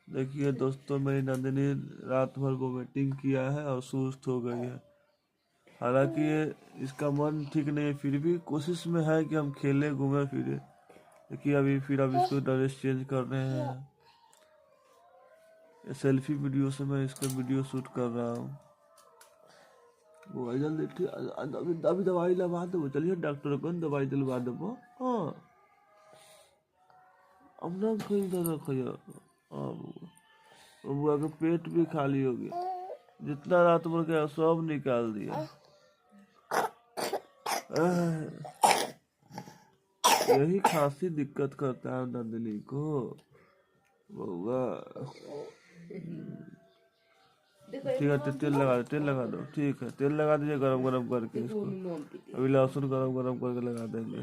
देखिए दोस्तों, मेरी नंदिनी रात भर वोमिटिंग किया है और सुस्त हो गई है। हालांकि ये इसका मन ठीक नहीं है, फिर भी कोशिश में है कि हम खेले घूमे फिरे। देखिए अब इसको ड्रेस चेंज कर रहे हैं। ये सेल्फी वीडियो से मैं इसका वीडियो शूट कर रहा हूँ। वो जल्दी ठीक, अभी अभी दवाई लगा दो, चलिए डॉक्टर को दवाई दिलवा दो। हाँ, अब ना खाई ना खाइए। हाँ बुआ का पेट भी खाली हो गया, जितना रात भर गया सब निकाल दिया। यही खांसी दिक्कत करता है नंदिनी को बउआ। ठीक है, तेल लगा दो। ठीक है, तेल लगा दीजिए गरम गरम करके इसको। अभी लहसुन गरम गरम करके लगा देंगे।